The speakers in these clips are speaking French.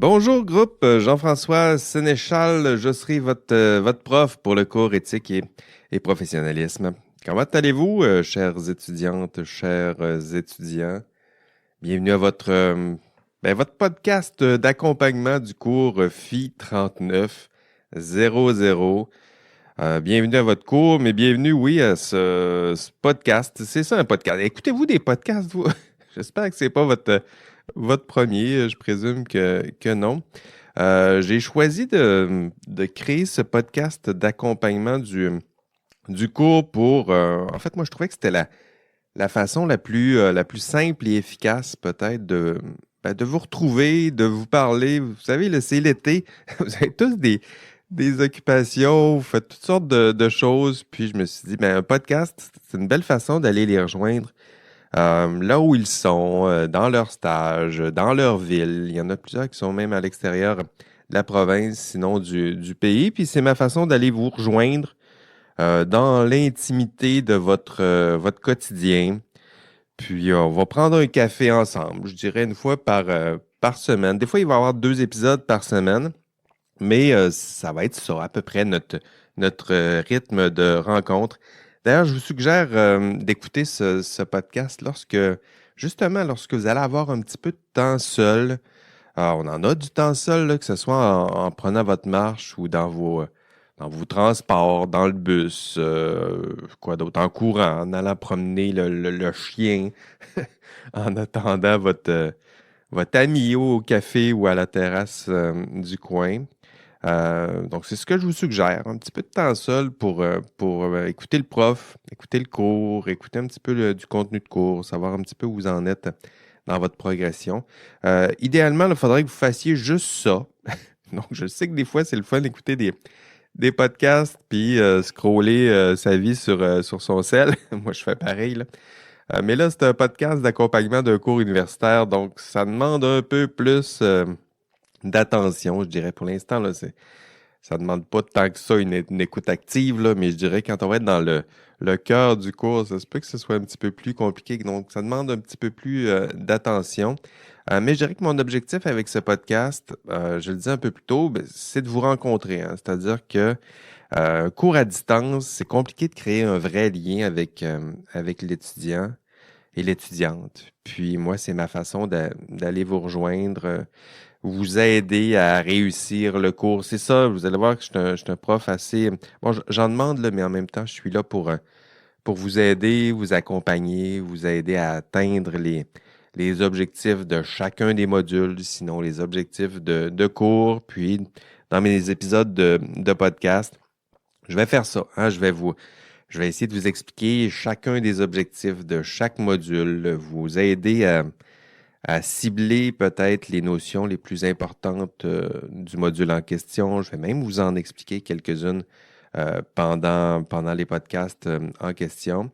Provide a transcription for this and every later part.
Bonjour groupe, Jean-François Sénéchal, je serai votre prof pour le cours éthique et professionnalisme. Comment allez-vous, chères étudiantes, chers étudiants? Bienvenue à votre podcast d'accompagnement du cours FI 3900. Bienvenue à votre cours, mais bienvenue, oui, à ce podcast. C'est ça un podcast. Écoutez-vous des podcasts, vous? J'espère que c'est pas votre premier, je présume que non. J'ai choisi de créer ce podcast d'accompagnement du cours pour... en fait, moi, je trouvais que c'était la façon la plus simple et efficace, peut-être, de vous retrouver, de vous parler. Vous savez, là, c'est l'été. Vous avez tous des occupations, vous faites toutes sortes de choses. Puis je me suis dit, un podcast, c'est une belle façon d'aller les rejoindre là où ils sont, dans leur stage, dans leur ville. Il y en a plusieurs qui sont même à l'extérieur de la province, sinon du pays. Puis c'est ma façon d'aller vous rejoindre dans l'intimité de votre quotidien. Puis on va prendre un café ensemble, je dirais une fois par semaine. Des fois, il va y avoir 2 épisodes par semaine, mais ça va être ça, à peu près notre rythme de rencontre. D'ailleurs, je vous suggère d'écouter ce podcast justement, lorsque vous allez avoir un petit peu de temps seul. Alors, on en a du temps seul, là, que ce soit en prenant votre marche ou dans vos transports, dans le bus, quoi d'autre, en courant, en allant promener le chien, en attendant votre ami au café ou à la terrasse du coin. Donc, c'est ce que je vous suggère. Un petit peu de temps seul pour écouter le prof, écouter le cours, écouter un petit peu du contenu de cours, savoir un petit peu où vous en êtes dans votre progression. Idéalement, il faudrait que vous fassiez juste ça. Donc, je sais que des fois, c'est le fun d'écouter des podcasts puis scroller sa vie sur son cell. Moi, je fais pareil, là. Mais là, c'est un podcast d'accompagnement d'un cours universitaire, donc ça demande un peu plus d'attention, je dirais. Pour l'instant, là, ça demande pas tant que ça une écoute active, là, mais je dirais que quand on va être dans le cœur du cours, ça se peut que ce soit un petit peu plus compliqué. Donc, ça demande un petit peu plus d'attention. Mais je dirais que mon objectif avec ce podcast, je le disais un peu plus tôt, c'est de vous rencontrer, hein. C'est-à-dire que un cours à distance, c'est compliqué de créer un vrai lien avec l'étudiant et l'étudiante. Puis moi, c'est ma façon d'aller vous rejoindre, vous aider à réussir le cours. C'est ça, vous allez voir que je suis un prof assez... Bon, j'en demande, là, mais en même temps, je suis là pour vous aider, vous accompagner, vous aider à atteindre les objectifs de chacun des modules, sinon les objectifs de cours. Puis, dans mes épisodes de podcast, je vais faire ça, hein. Je vais essayer de vous expliquer chacun des objectifs de chaque module, vous aider à cibler peut-être les notions les plus importantes du module en question. Je vais même vous en expliquer quelques-unes pendant les podcasts en question.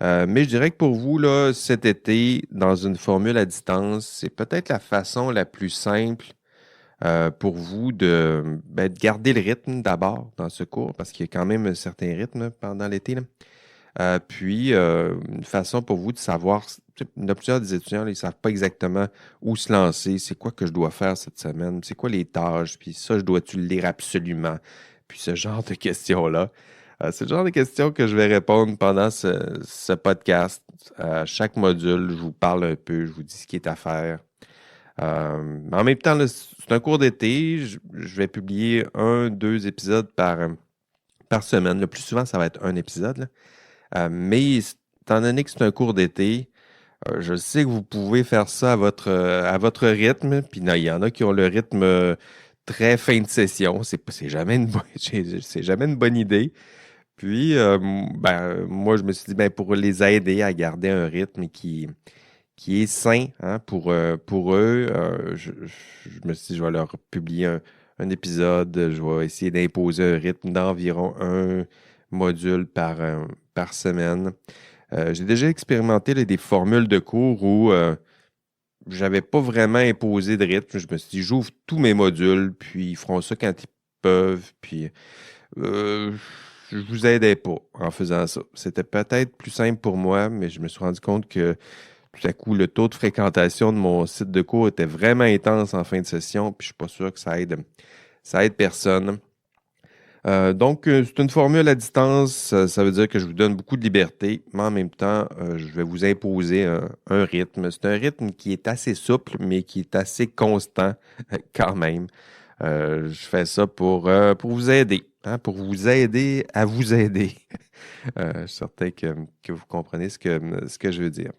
Mais je dirais que pour vous, là, cet été, dans une formule à distance, c'est peut-être la façon la plus simple pour vous de garder le rythme d'abord dans ce cours, parce qu'il y a quand même un certain rythme pendant l'été, là. Puis, une façon pour vous de savoir, il y a plusieurs des étudiants, là, ils ne savent pas exactement où se lancer, c'est quoi que je dois faire cette semaine, c'est quoi les tâches, puis ça, je dois-tu le lire absolument, puis ce genre de questions-là. C'est le genre de questions que je vais répondre pendant ce podcast. À chaque module, je vous parle un peu, je vous dis ce qui est à faire. Mais en même temps, là, c'est un cours d'été. Je vais publier 2 épisodes par semaine. Le plus souvent, ça va être un épisode, là. Mais étant donné que c'est un cours d'été, je sais que vous pouvez faire ça à votre rythme. Puis il y en a qui ont le rythme très fin de session. C'est jamais c'est jamais une bonne idée. Puis, moi, je me suis dit, pour les aider à garder un rythme qui est sain, hein, pour eux, je me suis dit, je vais leur publier un épisode. Je vais essayer d'imposer un rythme d'environ un module par semaine. J'ai déjà expérimenté là, des formules de cours où j'avais pas vraiment imposé de rythme. Je me suis dit, j'ouvre tous mes modules, puis ils feront ça quand ils peuvent. Puis euh, je vous aidais pas en faisant ça. C'était peut-être plus simple pour moi, mais je me suis rendu compte que tout à coup, le taux de fréquentation de mon site de cours était vraiment intense en fin de session, puis je suis pas sûr que ça aide personne. Donc, c'est une formule à distance. Ça veut dire que je vous donne beaucoup de liberté, mais en même temps, je vais vous imposer un rythme. C'est un rythme qui est assez souple, mais qui est assez constant quand même. Je fais ça pour vous aider, hein, pour vous aider à vous aider. Je suis certain que vous comprenez ce que je veux dire.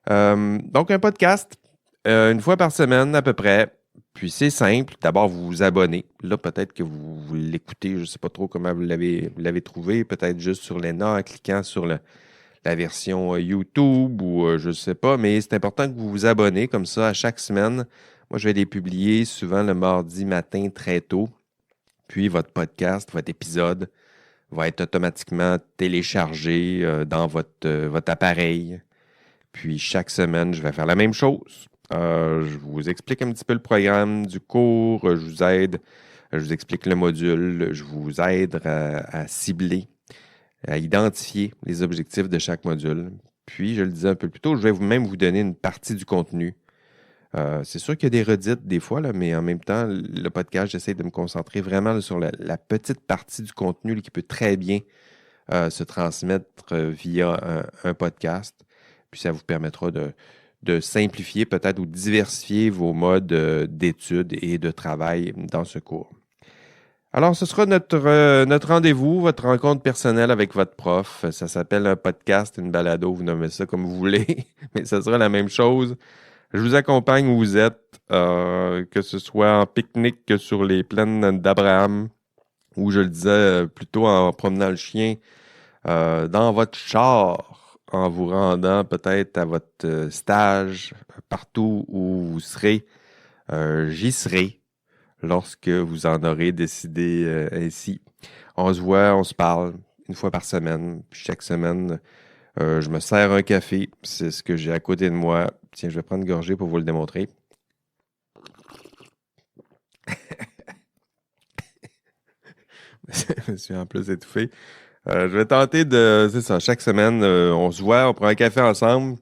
Donc, un podcast, une fois par semaine à peu près. Puis c'est simple. D'abord, vous vous abonnez. Là, peut-être que vous l'écoutez. Je ne sais pas trop comment vous l'avez trouvé. Peut-être juste sur l'ENA en cliquant sur la version YouTube ou je ne sais pas. Mais c'est important que vous vous abonnez comme ça à chaque semaine. Moi, je vais les publier souvent le mardi matin très tôt. Puis votre podcast, votre épisode va être automatiquement téléchargé dans votre appareil. Puis chaque semaine, je vais faire la même chose. Je vous explique un petit peu le programme du cours, je vous explique le module, je vous aide à cibler, à identifier les objectifs de chaque module. Puis, je le disais un peu plus tôt, je vais même vous donner une partie du contenu. C'est sûr qu'il y a des redites des fois, là, mais en même temps, le podcast, j'essaie de me concentrer vraiment là, sur la petite partie du contenu là, qui peut très bien se transmettre via un podcast. Puis ça vous permettra de simplifier peut-être ou diversifier vos modes d'études et de travail dans ce cours. Alors, ce sera notre rendez-vous, votre rencontre personnelle avec votre prof. Ça s'appelle un podcast, une balado, vous nommez ça comme vous voulez, mais ça sera la même chose. Je vous accompagne où vous êtes, que ce soit en pique-nique que sur les plaines d'Abraham, ou je le disais plutôt en promenant le chien dans votre char, en vous rendant peut-être à votre stage, partout où vous serez. J'y serai lorsque vous en aurez décidé ainsi. On se voit, on se parle une fois par semaine. Puis chaque semaine, je me sers un café. C'est ce que j'ai à côté de moi. Tiens, je vais prendre une gorgée pour vous le démontrer. Je me suis en plus étouffé. Je vais tenter c'est ça, chaque semaine, on se voit, on prend un café ensemble.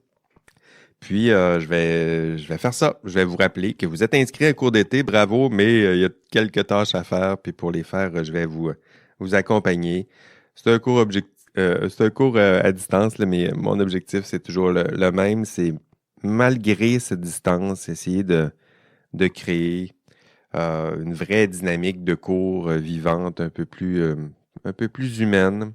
Puis, je vais faire ça. Je vais vous rappeler que vous êtes inscrit à un cours d'été, bravo, mais il y a quelques tâches à faire. Puis pour les faire, je vais vous accompagner. C'est un cours à distance, là, mais mon objectif, c'est toujours le même. C'est malgré cette distance, essayer de créer une vraie dynamique de cours vivante, un peu plus humaine.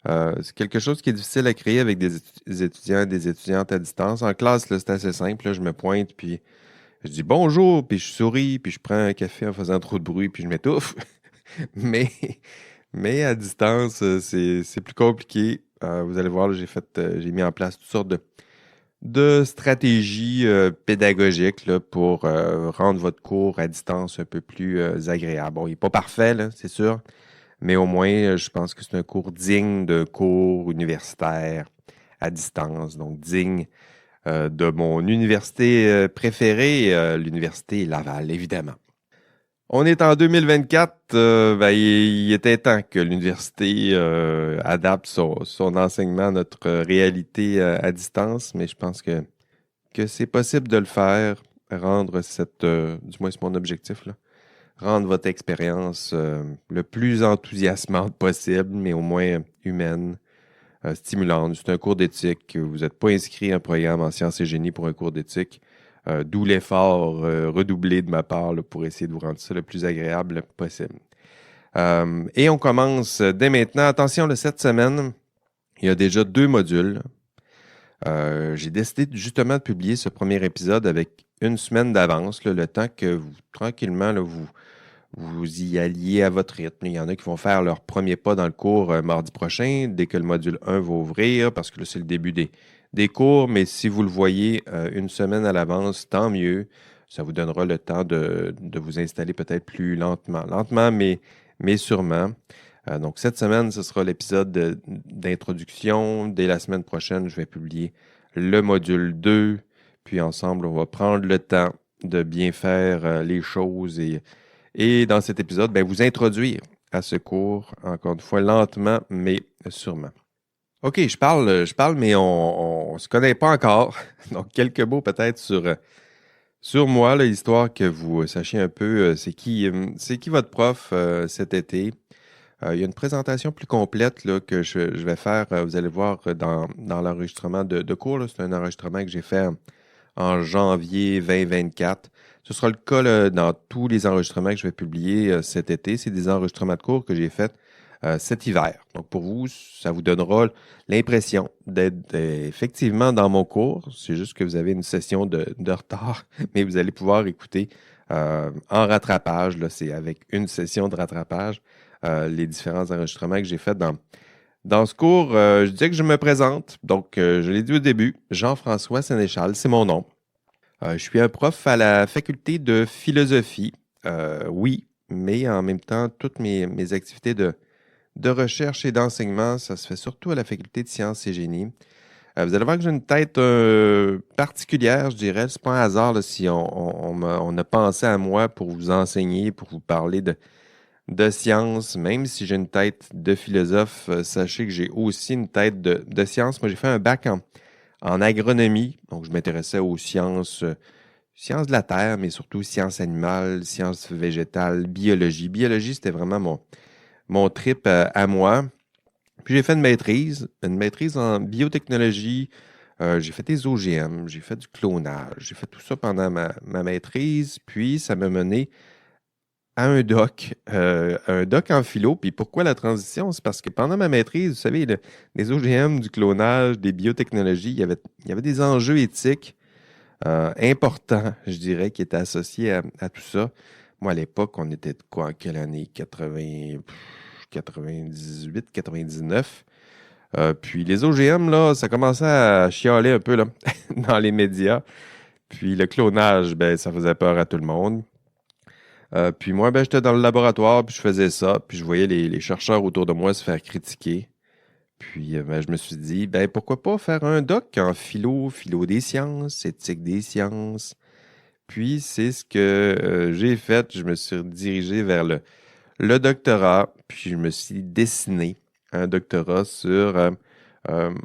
C'est quelque chose qui est difficile à créer avec des étudiants et des étudiantes à distance. En classe, là, c'est assez simple. Là, je me pointe, puis je dis bonjour, puis je souris, puis je prends un café en faisant trop de bruit, puis je m'étouffe. Mais, mais à distance, c'est plus compliqué. Vous allez voir, là, j'ai mis en place toutes sortes de stratégies pédagogiques là, pour rendre votre cours à distance un peu plus agréable. Bon, il n'est pas parfait, là, c'est sûr. Mais au moins, je pense que c'est un cours digne de cours universitaire à distance, donc digne de mon université préférée, l'Université Laval, évidemment. On est en 2024, ben, il était temps que l'université adapte son enseignement à notre réalité à distance, mais je pense que c'est possible de le faire, rendre du moins c'est mon objectif, là, rendre votre expérience le plus enthousiasmante possible, mais au moins humaine, stimulante. C'est un cours d'éthique. Vous n'êtes pas inscrit à un programme en sciences et génie pour un cours d'éthique. D'où l'effort redoublé de ma part là, pour essayer de vous rendre ça le plus agréable possible. Et on commence dès maintenant. Attention, cette semaine, il y a déjà 2 modules. J'ai décidé justement de publier ce premier épisode avec une semaine d'avance, là, le temps que vous, tranquillement, là, vous y alliez à votre rythme. Il y en a qui vont faire leur premier pas dans le cours mardi prochain, dès que le module 1 va ouvrir, parce que là, c'est le début des cours. Mais si vous le voyez une semaine à l'avance, tant mieux. Ça vous donnera le temps de vous installer peut-être plus lentement. Lentement, mais sûrement. Donc, cette semaine, ce sera l'épisode d'introduction. Dès la semaine prochaine, je vais publier le module 2. Puis ensemble, on va prendre le temps de bien faire les choses et dans cet épisode, ben, vous introduire à ce cours, encore une fois, lentement, mais sûrement. OK, je parle, mais on se connaît pas encore. Donc, quelques mots peut-être sur moi, là, histoire que vous sachiez un peu c'est qui votre prof cet été. Il y a une présentation plus complète là, que je vais faire. Vous allez voir dans l'enregistrement de cours. Là. C'est un enregistrement que j'ai fait en janvier 2024. Ce sera le cas là, dans tous les enregistrements que je vais publier cet été. C'est des enregistrements de cours que j'ai faits cet hiver. Donc, pour vous, ça vous donnera l'impression d'être effectivement dans mon cours. C'est juste que vous avez une session de retard, mais vous allez pouvoir écouter en rattrapage. Là, c'est avec une session de rattrapage les différents enregistrements que j'ai faits dans ce cours. Je disais que je me présente. Donc, je l'ai dit au début, Jean-François Sénéchal, c'est mon nom. Je suis un prof à la faculté de philosophie. Oui, mais en même temps, toutes mes activités de recherche et d'enseignement, ça se fait surtout à la faculté de sciences et génie. Vous allez voir que j'ai une tête particulière, je dirais. C'est pas un hasard là, si on a pensé à moi pour vous enseigner, pour vous parler de sciences. Même si j'ai une tête de philosophe, sachez que j'ai aussi une tête de sciences. Moi, j'ai fait un bac en agronomie, donc je m'intéressais aux sciences de la terre, mais surtout sciences animales, sciences végétales, biologie. Biologie, c'était vraiment mon trip à moi. Puis j'ai fait une maîtrise en biotechnologie. J'ai fait des OGM, j'ai fait du clonage, j'ai fait tout ça pendant ma maîtrise. Puis ça m'a mené à un doc en philo. Puis pourquoi la transition? C'est parce que pendant ma maîtrise, vous savez, les OGM, du clonage, des biotechnologies, il y avait des enjeux éthiques importants, je dirais, qui étaient associés à tout ça. Moi, à l'époque, on était de quoi? En quelle année? 80, 98, 99. Puis les OGM, là, ça commençait à chialer un peu là, dans les médias. Puis le clonage, ben, ça faisait peur à tout le monde. Puis moi, ben, j'étais dans le laboratoire, puis je faisais ça, puis je voyais les chercheurs autour de moi se faire critiquer. Puis ben, je me suis dit, ben, pourquoi pas faire un doc en philo des sciences, éthique des sciences. Puis c'est ce que j'ai fait. Je me suis dirigé vers le doctorat, puis je me suis dessiné un doctorat sur...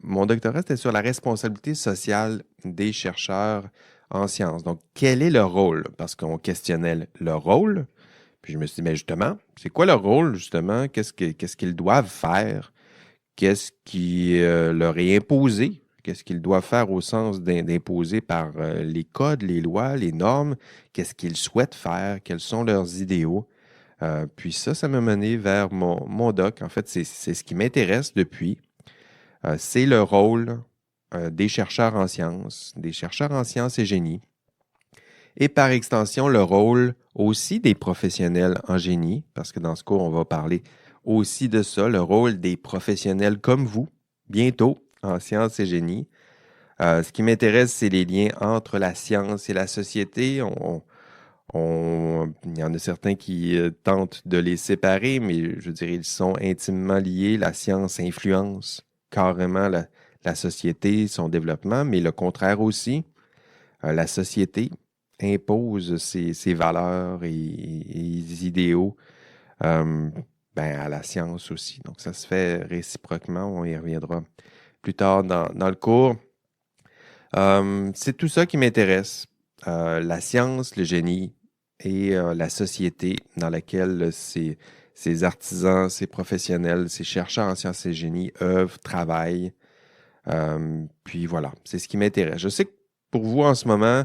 mon doctorat, c'était sur la responsabilité sociale des chercheurs en sciences. Donc, quel est leur rôle? Parce qu'on questionnait leur rôle. Puis je me suis dit, mais justement, c'est quoi leur rôle, justement? Qu'est-ce qu'ils doivent faire? Qu'est-ce qui leur est imposé? Qu'est-ce qu'ils doivent faire au sens d'imposer par les codes, les lois, les normes? Qu'est-ce qu'ils souhaitent faire? Quels sont leurs idéaux? Puis ça m'a mené vers mon doc. En fait, c'est ce qui m'intéresse depuis. C'est le rôle des chercheurs en sciences et génie, et par extension, le rôle aussi des professionnels en génie, parce que dans ce cours, on va parler aussi de ça, le rôle des professionnels comme vous, bientôt, en sciences et génie. Ce qui m'intéresse, c'est les liens entre la science et la société. Il y en a certains qui tentent de les séparer, mais je dirais ils sont intimement liés. La science influence carrément la société, son développement, mais le contraire aussi. La société impose ses valeurs et idéaux euh, ben, à la science aussi. Donc, ça se fait réciproquement. On y reviendra plus tard dans le cours. C'est tout ça qui m'intéresse. La science, le génie et la société dans laquelle ces artisans, ces professionnels, ces chercheurs en sciences et génie œuvrent, travaillent. Puis voilà, c'est ce qui m'intéresse. Je sais que pour vous en ce moment,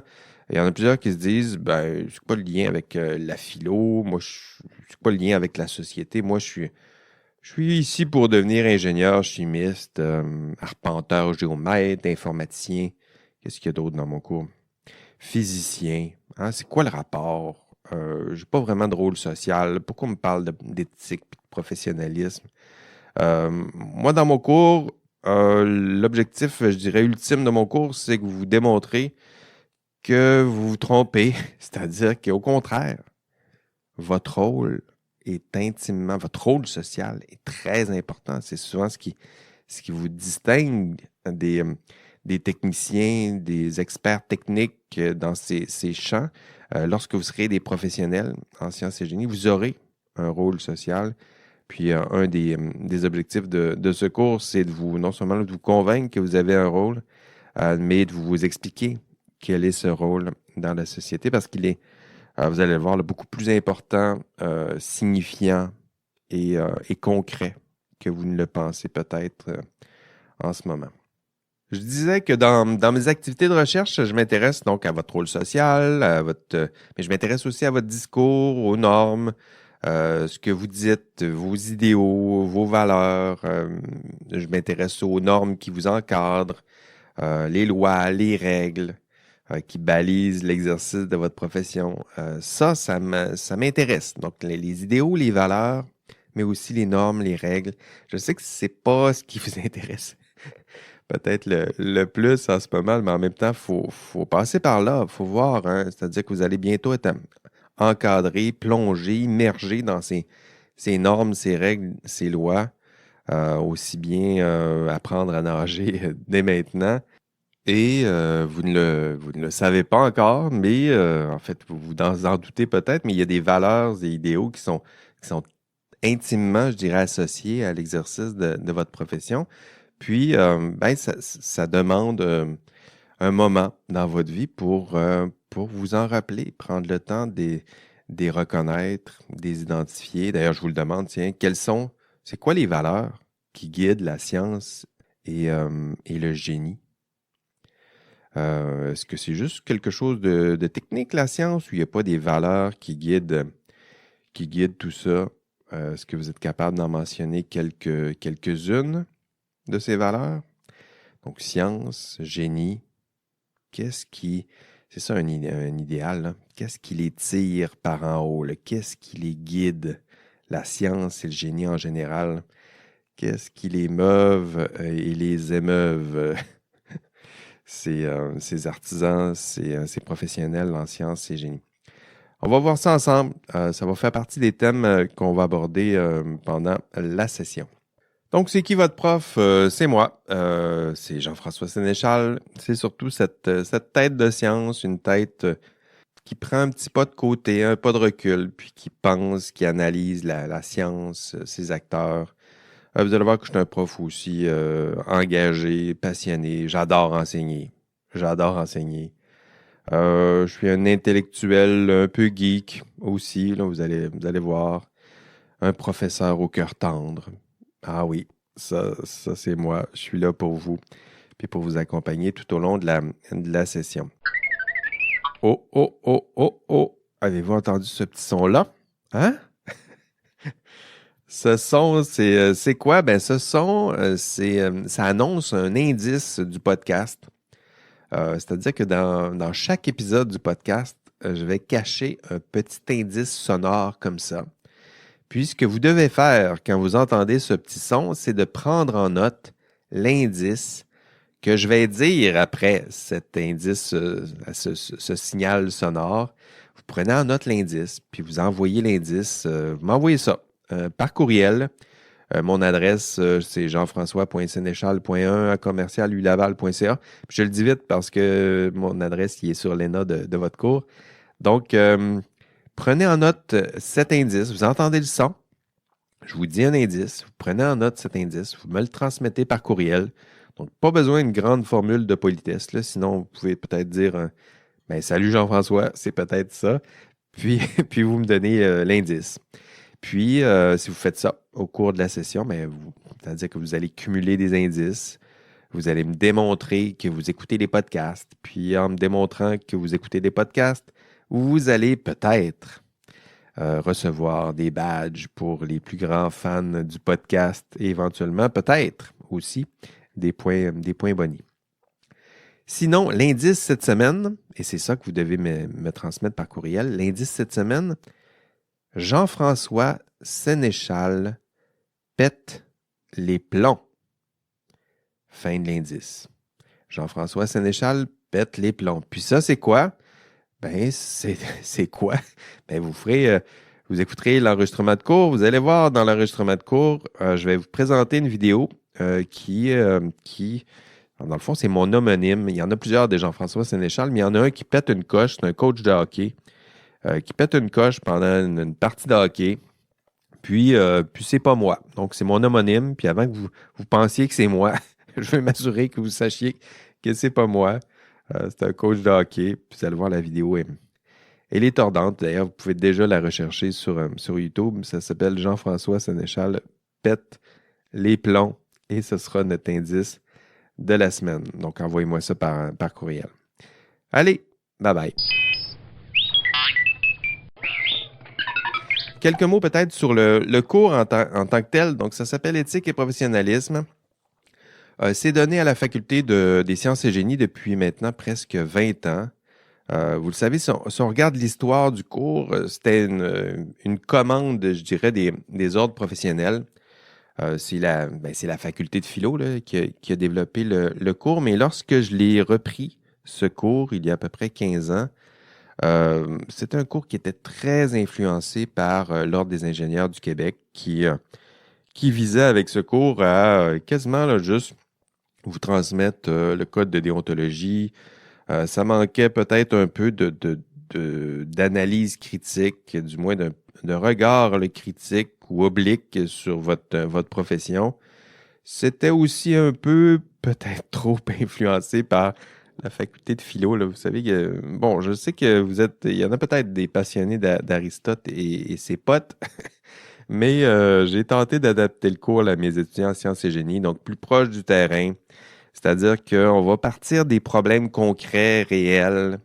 il y en a plusieurs qui se disent, ben, c'est quoi le lien avec la philo? Moi, c'est quoi le lien avec la société? Moi, je suis ici pour devenir ingénieur, chimiste, arpenteur, géomètre, informaticien. Qu'est-ce qu'il y a d'autre dans mon cours? Physicien. Hein, c'est quoi le rapport? J'ai pas vraiment de rôle social. Pourquoi on me parle d'éthique et de professionnalisme? Moi, dans mon cours, l'objectif, je dirais, ultime de mon cours, c'est que vous démontrez que vous vous trompez. C'est-à-dire qu'au contraire, votre rôle social est très important. C'est souvent ce qui vous distingue des techniciens, des experts techniques dans ces champs. Lorsque vous serez des professionnels en sciences et génie, vous aurez un rôle social. Puis un des objectifs de ce cours, c'est non seulement de vous convaincre que vous avez un rôle, mais de vous expliquer quel est ce rôle dans la société parce qu'il est, vous allez le voir, là, beaucoup plus important, signifiant et concret que vous ne le pensez peut-être en ce moment. Je disais que dans mes activités de recherche, je m'intéresse donc à votre rôle social, mais je m'intéresse aussi à votre discours, aux normes, ce que vous dites, vos idéaux, vos valeurs. Je m'intéresse aux normes qui vous encadrent, les lois, les règles qui balisent l'exercice de votre profession. Ça m'intéresse. Donc, les idéaux, les valeurs, mais aussi les normes, les règles. Je sais que c'est pas ce qui vous intéresse peut-être le plus en ce moment, mais en même temps, faut passer par là, il faut voir, hein. C'est-à-dire que vous allez bientôt être encadré, plongé, immergé dans ces normes, ces règles, ces lois, aussi bien apprendre à nager dès maintenant. Et vous ne le savez pas encore, mais en fait, vous vous en doutez peut-être, mais il y a des valeurs et idéaux qui sont intimement, je dirais, associés à l'exercice de votre profession. Puis, ça demande un moment dans votre vie pour vous en rappeler, prendre le temps de les reconnaître, de les identifier. D'ailleurs, je vous le demande, tiens, c'est quoi les valeurs qui guident la science et le génie? Est-ce que c'est juste quelque chose de technique, la science, ou il n'y a pas des valeurs qui guident tout ça? Est-ce que vous êtes capable d'en mentionner quelques-unes de ces valeurs? Donc, science, génie, qu'est-ce qui... C'est ça un idéal, là. Qu'est-ce qui les tire par en haut, là? Qu'est-ce qui les guide? La science et le génie en général. Qu'est-ce qui les meuve et les émeuve? Ces artisans, ces professionnels en sciences et génie. On va voir ça ensemble. Ça va faire partie des thèmes qu'on va aborder pendant la session. Donc, c'est qui votre prof? C'est moi. C'est Jean-François Sénéchal. C'est surtout cette tête de science, une tête qui prend un petit pas de côté, un pas de recul, puis qui pense, qui analyse la science, ses acteurs. Vous allez voir que je suis un prof aussi engagé, passionné. J'adore enseigner. J'adore enseigner. Je suis un intellectuel un peu geek aussi. Là, vous allez voir. Un professeur au cœur tendre. Ah oui, ça c'est moi. Je suis là pour vous, puis pour vous accompagner tout au long de la session. Oh, oh, oh, oh, oh. Avez-vous entendu ce petit son-là? Hein? Ce son, c'est quoi? Ben, ce son, ça annonce un indice du podcast. C'est-à-dire que dans chaque épisode du podcast, je vais cacher un petit indice sonore comme ça. Puis, ce que vous devez faire quand vous entendez ce petit son, c'est de prendre en note l'indice que je vais dire après cet indice, ce signal sonore. Vous prenez en note l'indice, puis vous envoyez l'indice. Vous m'envoyez ça par courriel. Mon adresse, c'est jean-françois.sénéchal.1@commercial-ulaval.ca. Puis je le dis vite parce que mon adresse il est sur l'ENA de votre cours. Donc, prenez en note cet indice. Vous entendez le son. Je vous dis un indice. Vous prenez en note cet indice. Vous me le transmettez par courriel. Donc, pas besoin d'une grande formule de politesse, là. Sinon, vous pouvez peut-être dire salut Jean-François, c'est peut-être ça. Puis, puis vous me donnez l'indice. Puis, si vous faites ça au cours de la session, c'est-à-dire que vous allez cumuler des indices. Vous allez me démontrer que vous écoutez des podcasts. Puis, en me démontrant que vous écoutez des podcasts, vous allez peut-être recevoir des badges pour les plus grands fans du podcast et éventuellement, peut-être aussi, des points bonus. Sinon, l'indice cette semaine, et c'est ça que vous devez me transmettre par courriel, l'indice cette semaine, Jean-François Sénéchal pète les plombs. Fin de l'indice. Jean-François Sénéchal pète les plombs. Puis ça, c'est quoi? Ben, c'est quoi? Ben, vous écouterez l'enregistrement de cours. Vous allez voir dans l'enregistrement de cours, je vais vous présenter une vidéo qui, dans le fond, c'est mon homonyme. Il y en a plusieurs des Jean-François Sénéchal, mais il y en a un qui pète une coche. C'est un coach de hockey qui pète une coche pendant une partie de hockey. Puis c'est pas moi. Donc, c'est mon homonyme. Puis avant que vous pensiez que c'est moi, je veux m'assurer que vous sachiez que c'est pas moi. C'est un coach de hockey. Puis vous allez voir la vidéo. Elle est tordante. D'ailleurs, vous pouvez déjà la rechercher sur YouTube. Ça s'appelle Jean-François Sénéchal pète les plombs. Et ce sera notre indice de la semaine. Donc, envoyez-moi ça par courriel. Allez, bye bye. Quelques mots peut-être sur le cours en tant que tel. Donc, ça s'appelle Éthique et professionnalisme. C'est donné à la faculté des sciences et génies depuis maintenant presque 20 ans. Vous le savez, si on regarde l'histoire du cours, c'était une commande, je dirais, des ordres professionnels. C'est la faculté de philo là, qui a développé le cours, mais lorsque je l'ai repris, ce cours, il y a à peu près 15 ans, c'était un cours qui était très influencé par l'Ordre des ingénieurs du Québec qui visait avec ce cours à quasiment là, juste vous transmettre le code de déontologie. Ça manquait peut-être un peu d'analyse critique, du moins de regard critique ou oblique sur votre profession. C'était aussi un peu, peut-être trop influencé par la faculté de philo. Là. Vous savez que, bon, je sais que il y en a peut-être des passionnés d'Aristote et ses potes, mais j'ai tenté d'adapter le cours à mes étudiants en sciences et génie, donc plus proche du terrain. C'est-à-dire qu'on va partir des problèmes concrets, réels.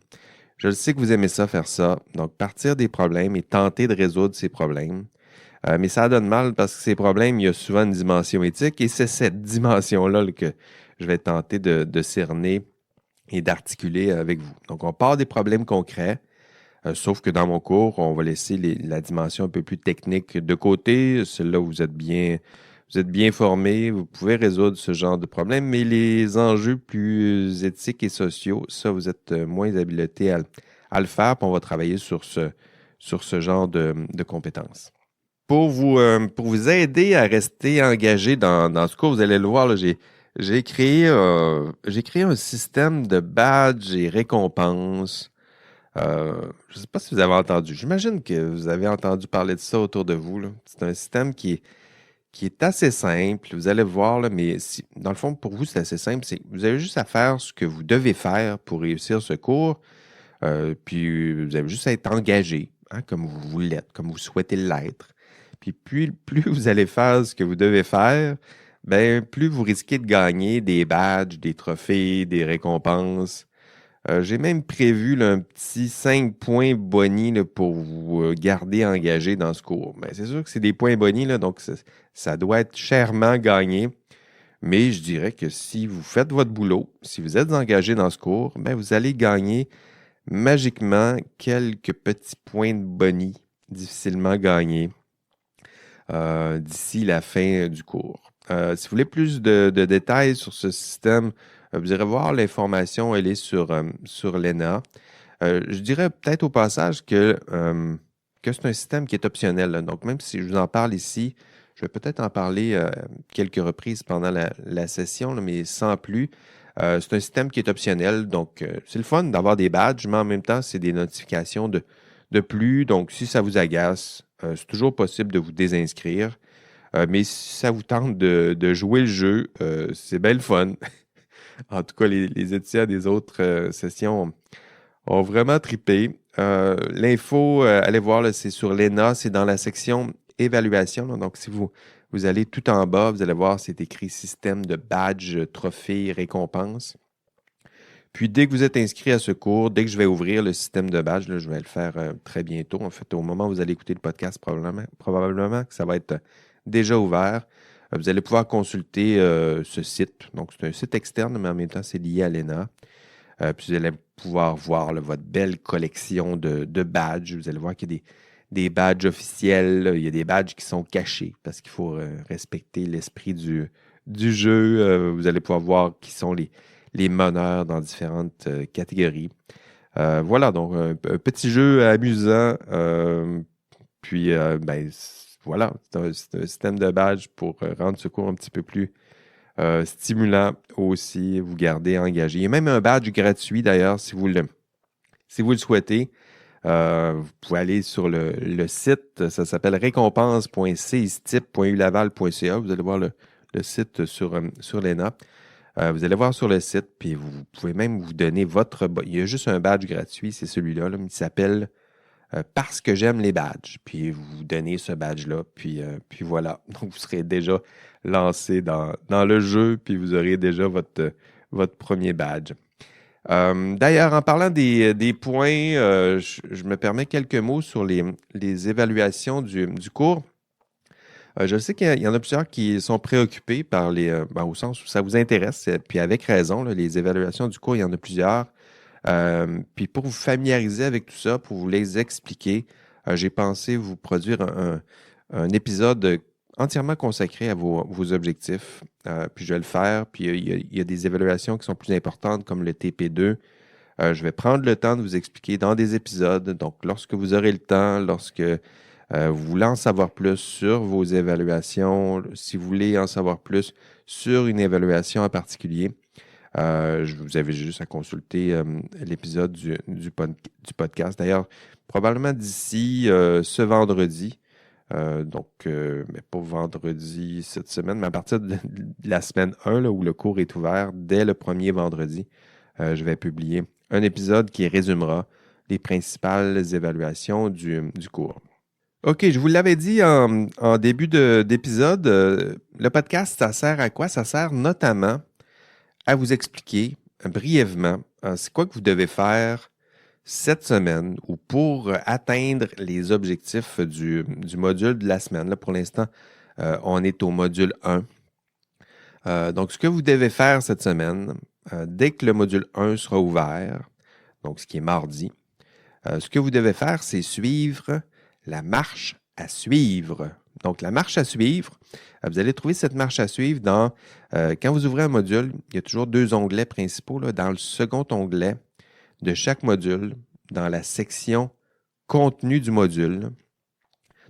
Je le sais que vous aimez ça, faire ça. Donc, partir des problèmes et tenter de résoudre ces problèmes. Mais ça donne mal parce que ces problèmes, il y a souvent une dimension éthique et c'est cette dimension-là là, que je vais tenter de cerner et d'articuler avec vous. Donc, on part des problèmes concrets, sauf que dans mon cours, on va laisser la dimension un peu plus technique de côté. Celle-là, vous êtes bien formé, vous pouvez résoudre ce genre de problème, mais les enjeux plus éthiques et sociaux, ça, vous êtes moins habilité à le faire, puis on va travailler sur ce genre de compétences. Pour vous aider à rester engagé dans ce cours, vous allez le voir, là, j'ai créé un système de badges et récompenses. Je ne sais pas si vous avez entendu. J'imagine que vous avez entendu parler de ça autour de vous, là. C'est un système qui est assez simple. Vous allez voir, là, mais dans le fond, pour vous, c'est assez simple. Vous avez juste à faire ce que vous devez faire pour réussir ce cours. Puis vous avez juste à être engagé, hein, comme vous l'êtes, comme vous souhaitez l'être. Puis plus vous allez faire ce que vous devez faire, ben plus vous risquez de gagner des badges, des trophées, des récompenses. J'ai même prévu là, un petit 5 points boni là, pour vous garder engagé dans ce cours. Ben, c'est sûr que c'est des points boni, là, donc ça doit être chèrement gagné. Mais je dirais que si vous faites votre boulot, si vous êtes engagé dans ce cours, ben, vous allez gagner magiquement quelques petits points de boni difficilement gagnés d'ici la fin du cours. Si vous voulez plus de détails sur ce système, vous irez voir l'information, elle est sur l'ENA. Je dirais peut-être au passage que c'est un système qui est optionnel. Là. Donc, même si je vous en parle ici, je vais peut-être en parler quelques reprises pendant la session, là, mais sans plus. C'est un système qui est optionnel. Donc, c'est le fun d'avoir des badges, mais en même temps, c'est des notifications de plus. Donc, si ça vous agace, c'est toujours possible de vous désinscrire. Mais si ça vous tente de jouer le jeu, c'est bien le fun. En tout cas, les étudiants des autres sessions ont vraiment trippé. L'info, allez voir, là, c'est sur l'ENA, c'est dans la section évaluation. Là. Donc, si vous allez tout en bas, vous allez voir, c'est écrit système de badge, trophée, récompense. Puis, dès que vous êtes inscrit à ce cours, dès que je vais ouvrir le système de badge, là, je vais le faire très bientôt. En fait, au moment où vous allez écouter le podcast, probablement que ça va être déjà ouvert. Vous allez pouvoir consulter ce site. Donc, c'est un site externe, mais en même temps, c'est lié à l'ENA. Puis, vous allez pouvoir voir là, votre belle collection de badges. Vous allez voir qu'il y a des badges officiels. Là. Il y a des badges qui sont cachés parce qu'il faut respecter l'esprit du jeu. Vous allez pouvoir voir qui sont les meneurs dans différentes catégories. Voilà, donc un petit jeu amusant. Puis, voilà, c'est un système de badge pour rendre ce cours un petit peu plus stimulant aussi, vous garder engagé. Il y a même un badge gratuit d'ailleurs, si vous le souhaitez. Vous pouvez aller sur le site, ça s'appelle récompense.cistip.ulaval.ca. Vous allez voir le site sur l'ENA. Vous allez voir sur le site, puis vous pouvez même vous donner votre... Il y a juste un badge gratuit, c'est celui-là, là, il s'appelle Parce que j'aime les badges. Puis vous vous donnez ce badge-là, puis voilà. Donc vous serez déjà lancé dans le jeu, puis vous aurez déjà votre premier badge. D'ailleurs, en parlant des points, je me permets quelques mots sur les évaluations du cours. Je sais qu'il y en a plusieurs qui sont préoccupés par au sens où ça vous intéresse, puis avec raison, là, les évaluations du cours, il y en a plusieurs. Puis pour vous familiariser avec tout ça, pour vous les expliquer, j'ai pensé vous produire un épisode entièrement consacré à vos objectifs. Puis je vais le faire. Puis il y a des évaluations qui sont plus importantes comme le TP2. Je vais prendre le temps de vous expliquer dans des épisodes. Donc, lorsque vous aurez le temps, lorsque vous voulez en savoir plus sur vos évaluations, si vous voulez en savoir plus sur une évaluation en particulier, vous avez juste à consulter l'épisode du podcast. D'ailleurs, probablement d'ici ce vendredi, mais pas vendredi cette semaine, mais à partir de la semaine 1, là, où le cours est ouvert, dès le premier vendredi, je vais publier un épisode qui résumera les principales évaluations du cours. OK, je vous l'avais dit en début d'épisode, le podcast, ça sert à quoi? Ça sert notamment à vous expliquer brièvement c'est quoi que vous devez faire cette semaine ou pour atteindre les objectifs du module de la semaine. Là, pour l'instant, on est au module 1. Donc, ce que vous devez faire cette semaine, dès que le module 1 sera ouvert, donc ce qui est mardi, ce que vous devez faire, c'est suivre la marche à suivre. Donc, la marche à suivre, vous allez trouver cette marche à suivre quand vous ouvrez un module, il y a toujours 2 onglets principaux. Là, dans le second onglet de chaque module, dans la section contenu du module.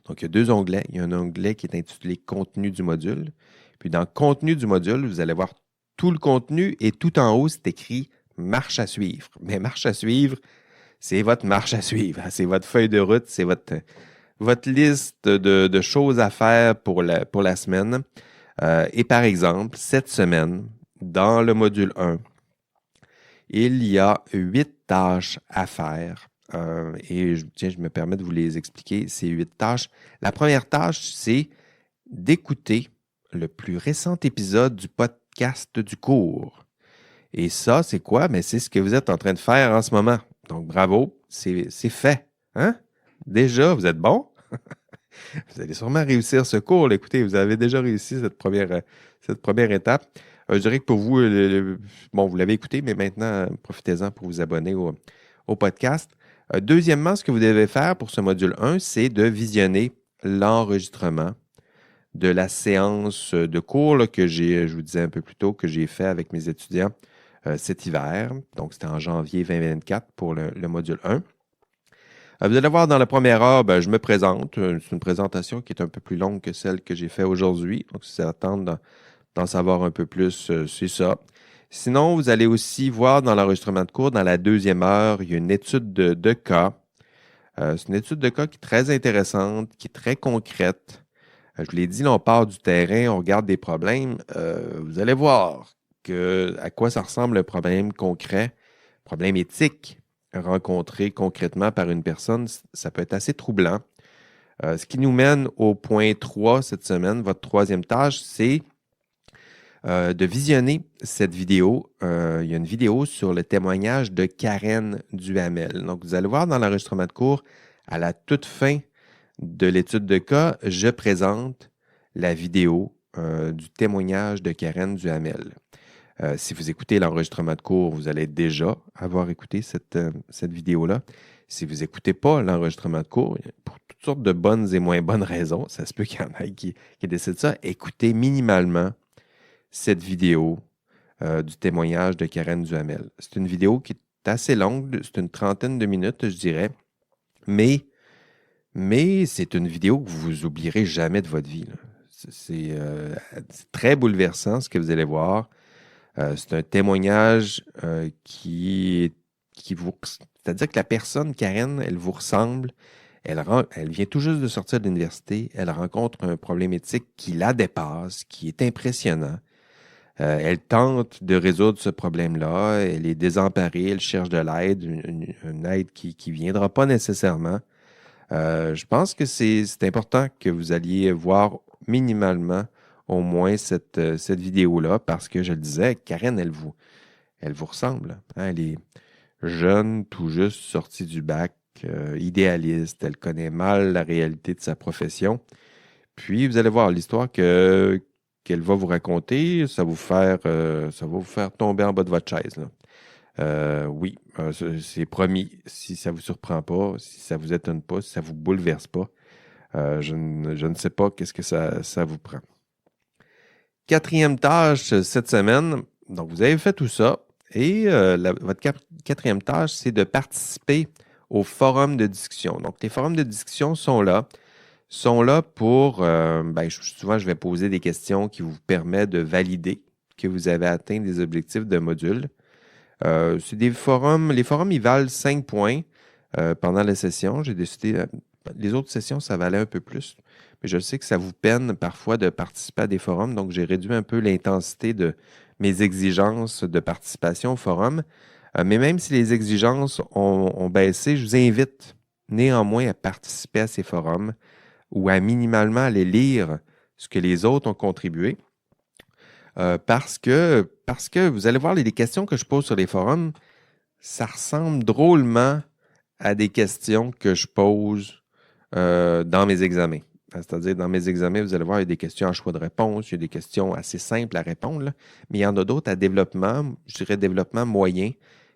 Donc, il y a 2 onglets. Il y a un onglet qui est intitulé Contenu du module. Puis, dans Contenu du module, vous allez voir tout le contenu et tout en haut, c'est écrit Marche à suivre. Mais marche à suivre, c'est votre marche à suivre. C'est votre feuille de route, c'est votre liste de choses à faire pour la semaine. Et par exemple, cette semaine, dans le module 1, il y a 8 tâches à faire. Et je me permets de vous les expliquer, ces 8 tâches. La première tâche, c'est d'écouter le plus récent épisode du podcast du cours. Et ça, c'est quoi? Mais c'est ce que vous êtes en train de faire en ce moment. Donc, bravo, c'est fait. Hein? Déjà, vous êtes bon? Vous allez sûrement réussir ce cours. Là. Écoutez, vous avez déjà réussi cette première étape. Je dirais que pour vous, vous l'avez écouté, mais maintenant, profitez-en pour vous abonner au podcast. Deuxièmement, ce que vous devez faire pour ce module 1, c'est de visionner l'enregistrement de la séance de cours là, je vous disais un peu plus tôt, que j'ai fait avec mes étudiants cet hiver. Donc, c'était en janvier 2024 pour le module 1. Vous allez voir dans la première heure, je me présente. C'est une présentation qui est un peu plus longue que celle que j'ai faite aujourd'hui. Donc, si ça attend d'en savoir un peu plus, c'est ça. Sinon, vous allez aussi voir dans l'enregistrement de cours, dans la deuxième heure, il y a une étude de cas. C'est une étude de cas qui est très intéressante, qui est très concrète. Je vous l'ai dit, là, on part du terrain, on regarde des problèmes. Vous allez voir à quoi ça ressemble le problème concret, problème éthique rencontré concrètement par une personne. Ça peut être assez troublant. Ce qui nous mène au point 3 cette semaine. Votre troisième tâche, c'est de visionner cette vidéo. Il y a une vidéo sur le témoignage de Karen Duhamel. Donc, vous allez voir dans l'enregistrement de cours, à la toute fin de l'étude de cas, je présente la vidéo du témoignage de Karen Duhamel. Si vous écoutez l'enregistrement de cours, vous allez déjà avoir écouté cette vidéo-là. Si vous n'écoutez pas l'enregistrement de cours, pour toutes sortes de bonnes et moins bonnes raisons, ça se peut qu'il y en ait qui décident ça, écoutez minimalement cette vidéo du témoignage de Karen Duhamel. C'est une vidéo qui est assez longue, c'est une 30aine de minutes, je dirais, mais c'est une vidéo que vous oublierez jamais de votre vie. C'est très bouleversant ce que vous allez voir. C'est un témoignage qui vous... C'est-à-dire que la personne, Karen, elle vous ressemble. Elle vient tout juste de sortir de l'université. Elle rencontre un problème éthique qui la dépasse, qui est impressionnant. Elle tente de résoudre ce problème-là. Elle est désemparée, elle cherche de l'aide, une aide qui ne viendra pas nécessairement. Je pense que c'est important que vous alliez voir minimalement au moins cette vidéo-là parce que je le disais, Karen, elle vous ressemble. Hein. Elle est jeune, tout juste sortie du bac, idéaliste. Elle connaît mal la réalité de sa profession. Puis, vous allez voir l'histoire qu'elle va vous raconter, ça va vous faire tomber en bas de votre chaise, là. Oui, c'est promis. Si ça ne vous surprend pas, si ça ne vous étonne pas, si ça ne vous bouleverse pas, je ne sais pas qu'est-ce que ça vous prend. Quatrième tâche cette semaine. Donc, vous avez fait tout ça. Et votre quatrième tâche, c'est de participer au forum de discussion. Donc, les forums de discussion sont là pour, souvent, je vais poser des questions qui vous permettent de valider que vous avez atteint des objectifs de module. C'est des forums, les forums, ils valent 5 points pendant la session. J'ai décidé, les autres sessions, ça valait un peu plus. Mais je sais que ça vous peine parfois de participer à des forums, donc j'ai réduit un peu l'intensité de mes exigences de participation au forum. Mais même si les exigences ont baissé, je vous invite néanmoins à participer à ces forums ou à minimalement aller lire ce que les autres ont contribué. Parce que vous allez voir, les questions que je pose sur les forums, ça ressemble drôlement à des questions que je pose dans mes examens. C'est-à-dire, dans mes examens, vous allez voir, il y a des questions à choix de réponse, il y a des questions assez simples à répondre, là, mais il y en a d'autres à développement, je dirais développement moyen,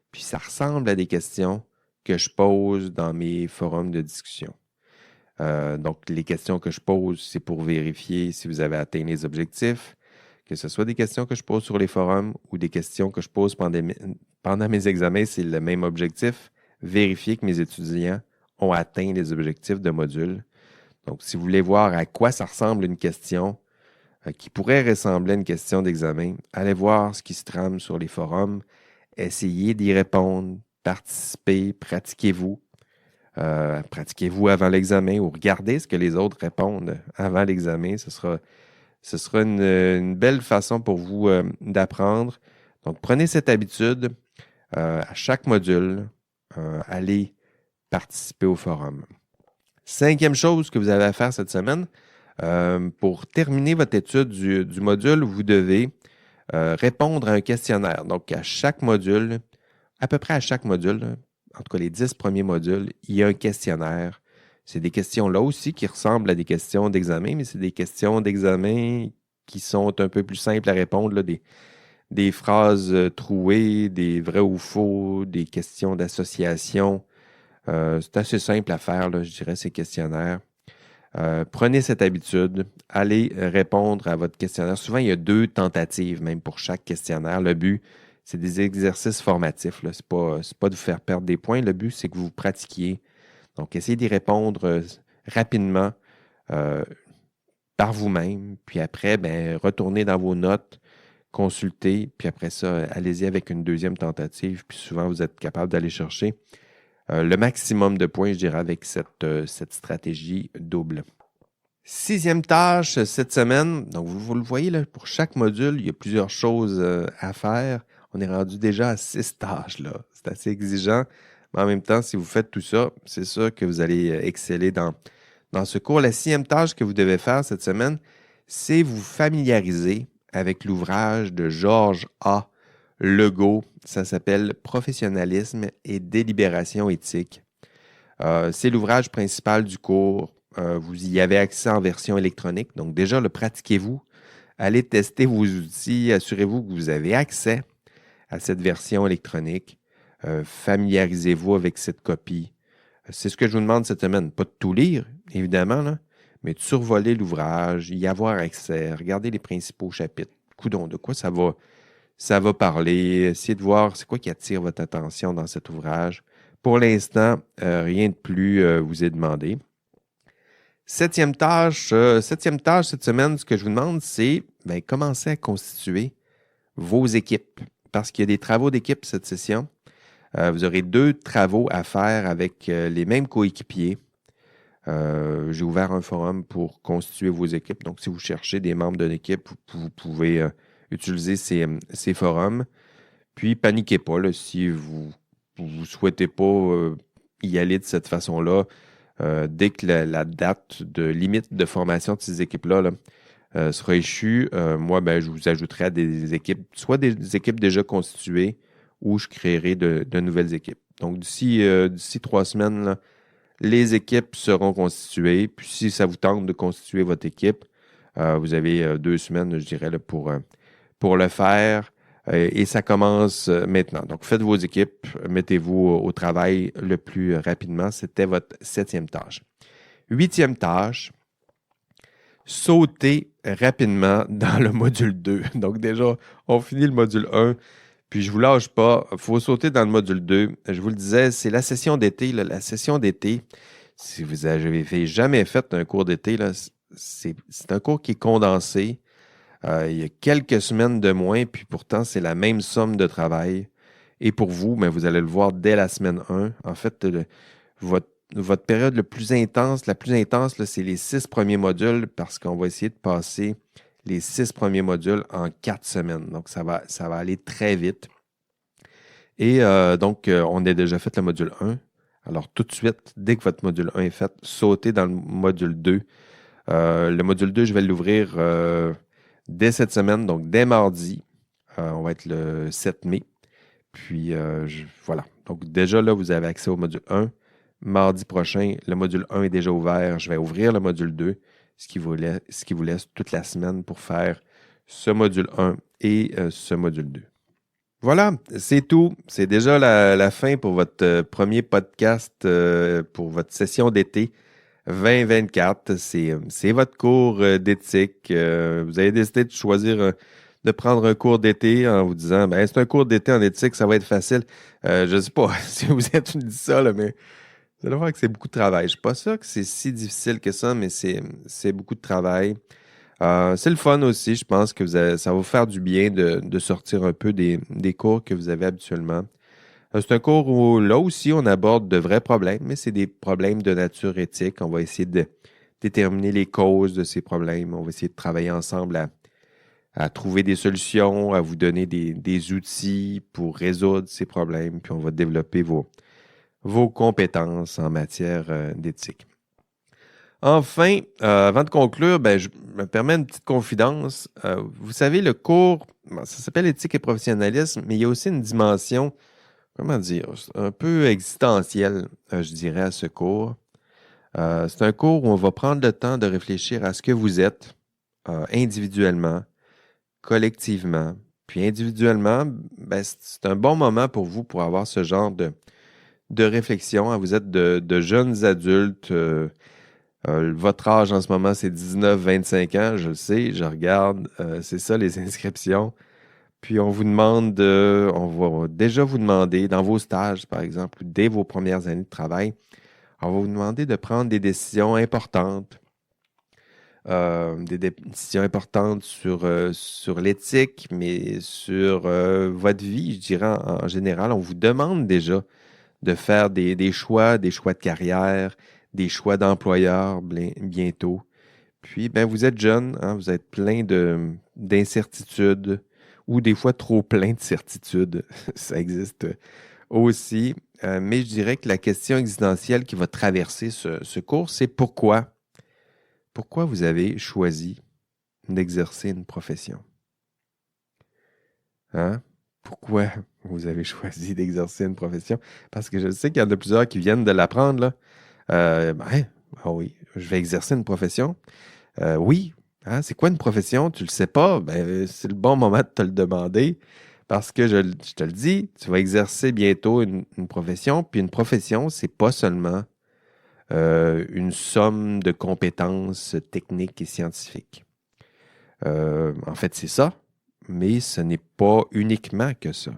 puis ça ressemble à des questions que je pose dans mes forums de discussion. Donc, les questions que je pose, c'est pour vérifier si vous avez atteint les objectifs, que ce soit des questions que je pose sur les forums ou des questions que je pose pendant mes examens, c'est le même objectif, vérifier que mes étudiants ont atteint les objectifs de module. Donc, si vous voulez voir à quoi ça ressemble une question qui pourrait ressembler à une question d'examen, allez voir ce qui se trame sur les forums, essayez d'y répondre, participez, pratiquez-vous. Pratiquez-vous avant l'examen ou regardez ce que les autres répondent avant l'examen. Ce sera une belle façon pour vous d'apprendre. Donc, prenez cette habitude à chaque module, allez participer au forum. Cinquième chose que vous avez à faire cette semaine, pour terminer votre étude du module, vous devez répondre à un questionnaire. Donc, à chaque module, à peu près à chaque module, en tout cas les 10 premiers modules, il y a un questionnaire. C'est des questions là aussi qui ressemblent à des questions d'examen, mais c'est des questions d'examen qui sont un peu plus simples à répondre, là, des phrases trouées, des vrais ou faux, des questions d'association. C'est assez simple à faire, là, je dirais, ces questionnaires. Prenez cette habitude, allez répondre à votre questionnaire. Souvent, il y a 2 tentatives même pour chaque questionnaire. Le but, c'est des exercices formatifs. Ce n'est pas de vous faire perdre des points. Le but, c'est que vous pratiquiez. Donc, essayez d'y répondre rapidement par vous-même. Puis après, retournez dans vos notes, consultez. Puis après ça, allez-y avec une deuxième tentative. Puis souvent, vous êtes capable d'aller chercher le maximum de points, je dirais, avec cette stratégie double. Sixième tâche cette semaine. Donc, vous le voyez, là, pour chaque module, il y a plusieurs choses à faire. On est rendu déjà à 6 tâches, là. C'est assez exigeant. Mais en même temps, si vous faites tout ça, c'est sûr que vous allez exceller dans ce cours. La 6e tâche que vous devez faire cette semaine, c'est vous familiariser avec l'ouvrage de Georges A. Legault. Ça s'appelle Professionnalisme et délibération éthique. C'est l'ouvrage principal du cours. Vous y avez accès en version électronique. Donc déjà, le pratiquez-vous. Allez tester vos outils. Assurez-vous que vous avez accès à cette version électronique. Familiarisez-vous avec cette copie. C'est ce que je vous demande cette semaine. Pas de tout lire, évidemment, là, mais de survoler l'ouvrage, y avoir accès, regarder les principaux chapitres. Coudon, de quoi ça va parler. Essayez de voir c'est quoi qui attire votre attention dans cet ouvrage. Pour l'instant, rien de plus vous est demandé. Septième tâche cette semaine, ce que je vous demande, c'est commencer à constituer vos équipes. Parce qu'il y a des travaux d'équipe cette session. Vous aurez 2 travaux à faire avec les mêmes coéquipiers. J'ai ouvert un forum pour constituer vos équipes. Donc, si vous cherchez des membres d'une équipe, vous pouvez utiliser ces forums. Puis, paniquez pas là, si vous ne souhaitez pas y aller de cette façon-là. Dès que la date de limite de formation de ces équipes-là sera échue, moi, ben, je vous ajouterai à des équipes, soit des équipes déjà constituées ou je créerai de nouvelles équipes. Donc, d'ici 3 semaines, là, les équipes seront constituées. Puis, si ça vous tente de constituer votre équipe, vous avez 2 semaines, je dirais, là, pour le faire. Et ça commence maintenant. Donc, faites vos équipes, mettez-vous au travail le plus rapidement. C'était votre 7e tâche. 8e tâche, sautez rapidement dans le module 2. Donc, déjà, on finit le module 1. Puis, je ne vous lâche pas. Il faut sauter dans le module 2. Je vous le disais, c'est la session d'été. La session d'été, si vous n'avez jamais fait un cours d'été, là, c'est un cours qui est condensé. Il y a quelques semaines de moins, puis pourtant, c'est la même somme de travail. Et pour vous, mais vous allez le voir dès la semaine 1. En fait, votre période la plus intense, là, c'est les 6 premiers modules parce qu'on va essayer de passer les 6 premiers modules en 4 semaines. Donc, ça va aller très vite. Et donc, on a déjà fait le module 1. Alors, tout de suite, dès que votre module 1 est fait, sautez dans le module 2. Le module 2, je vais l'ouvrir dès cette semaine, donc dès mardi. On va être le 7 mai. Puis, voilà. Donc, déjà là, vous avez accès au module 1. Mardi prochain, le module 1 est déjà ouvert. Je vais ouvrir le module 2, ce qui vous laisse toute la semaine pour faire ce module 1 et ce module 2. Voilà, c'est tout. C'est déjà la fin pour votre premier podcast pour votre session d'été 2024. C'est votre cours d'éthique. Vous avez décidé de choisir de prendre un cours d'été en vous disant ben, c'est un cours d'été en éthique, ça va être facile. Je ne sais pas si vous êtes dit ça, là, mais vous allez voir que c'est beaucoup de travail. Je ne suis pas sûr que c'est si difficile que ça, mais c'est beaucoup de travail. C'est le fun aussi. Je pense que ça va vous faire du bien de sortir un peu des cours que vous avez habituellement. C'est un cours où, là aussi, on aborde de vrais problèmes, mais c'est des problèmes de nature éthique. On va essayer de déterminer les causes de ces problèmes. On va essayer de travailler ensemble à trouver des solutions, à vous donner des outils pour résoudre ces problèmes, puis on va développer vos compétences en matière d'éthique. Enfin, avant de conclure, ben, je me permets une petite confidence. Vous savez, le cours, ça s'appelle éthique et professionnalisme, mais il y a aussi une dimension, comment dire, un peu existentielle, je dirais, à ce cours. C'est un cours où on va prendre le temps de réfléchir à ce que vous êtes individuellement, collectivement. Puis individuellement, ben, c'est un bon moment pour vous pour avoir ce genre de réflexion. Vous êtes de jeunes adultes. Votre âge en ce moment, c'est 19-25 ans, je le sais, je regarde, c'est ça les inscriptions. Puis on va déjà vous demander, dans vos stages par exemple, ou dès vos premières années de travail, on va vous demander de prendre des décisions importantes, des décisions importantes sur l'éthique, mais sur votre vie, je dirais en général. On vous demande déjà de faire des choix de carrière, des choix d'employeur bientôt. Puis, ben, vous êtes jeune, hein, vous êtes plein d'incertitudes ou des fois trop plein de certitudes. Ça existe aussi. Mais je dirais que la question existentielle qui va traverser ce cours, c'est pourquoi? Pourquoi vous avez choisi d'exercer une profession? Hein? Pourquoi vous avez choisi d'exercer une profession? Parce que je sais qu'il y en a plusieurs qui viennent de l'apprendre, là. Oui, je vais exercer une profession. Oui, hein, c'est quoi une profession? Tu le sais pas? Ben, c'est le bon moment de te le demander parce que je te le dis, tu vas exercer bientôt une profession. Puis une profession, c'est pas seulement une somme de compétences techniques et scientifiques. En fait, c'est ça, mais ce n'est pas uniquement que ça.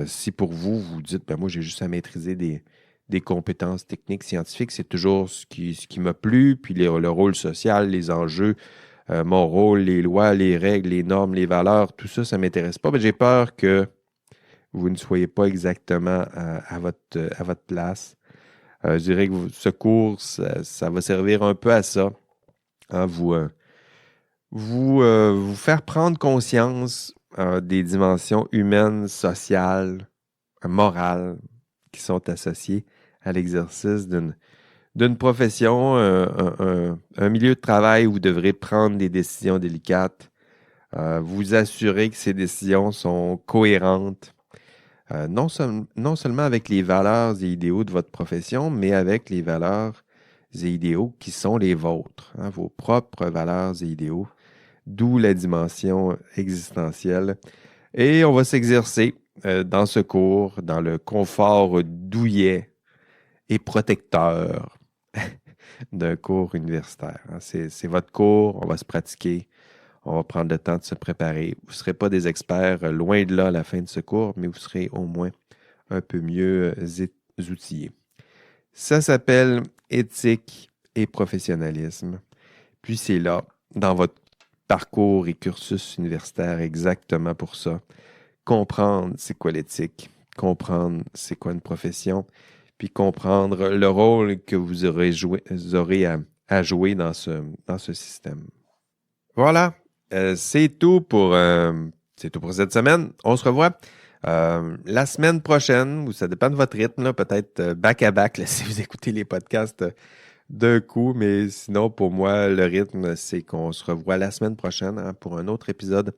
Si pour vous, vous dites, ben moi, j'ai juste à maîtriser des compétences techniques, scientifiques, c'est toujours ce qui m'a plu, puis le rôle social, les enjeux, mon rôle, les lois, les règles, les normes, les valeurs, tout ça, ça ne m'intéresse pas. Mais j'ai peur que vous ne soyez pas exactement à votre place. Je dirais que ce cours, ça va servir un peu à ça. Hein, vous faire prendre conscience des dimensions humaines, sociales, morales qui sont associées à l'exercice d'une profession, un milieu de travail où vous devrez prendre des décisions délicates, vous assurer que ces décisions sont cohérentes, non seulement avec les valeurs et idéaux de votre profession, mais avec les valeurs et idéaux qui sont les vôtres, hein, vos propres valeurs et idéaux, d'où la dimension existentielle. Et on va s'exercer dans ce cours, dans le confort douillet et protecteur d'un cours universitaire. Hein. C'est votre cours, on va se pratiquer, on va prendre le temps de se préparer. Vous ne serez pas des experts, loin de là à la fin de ce cours, mais vous serez au moins un peu mieux outillés. Ça s'appelle éthique et professionnalisme. Puis c'est là, dans votre parcours et cursus universitaire, exactement pour ça. Comprendre c'est quoi l'éthique, comprendre c'est quoi une profession, puis comprendre le rôle que vous aurez à jouer dans ce système. Voilà, c'est tout pour cette semaine. On se revoit la semaine prochaine, ou ça dépend de votre rythme, là, peut-être back-à-back, là, si vous écoutez les podcasts d'un coup, mais sinon, pour moi, le rythme, c'est qu'on se revoit la semaine prochaine hein, pour un autre épisode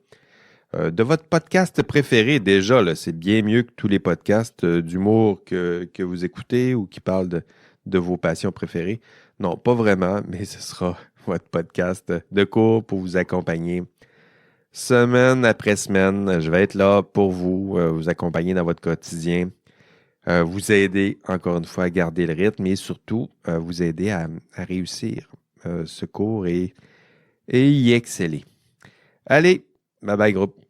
de votre podcast préféré. Déjà, là, c'est bien mieux que tous les podcasts d'humour que vous écoutez ou qui parlent de vos passions préférées. Non, pas vraiment, mais ce sera votre podcast de cours pour vous accompagner semaine après semaine. Je vais être là pour vous, vous accompagner dans votre quotidien, vous aider, encore une fois, à garder le rythme et surtout vous aider à réussir ce cours et y exceller. Allez, bye bye groupe.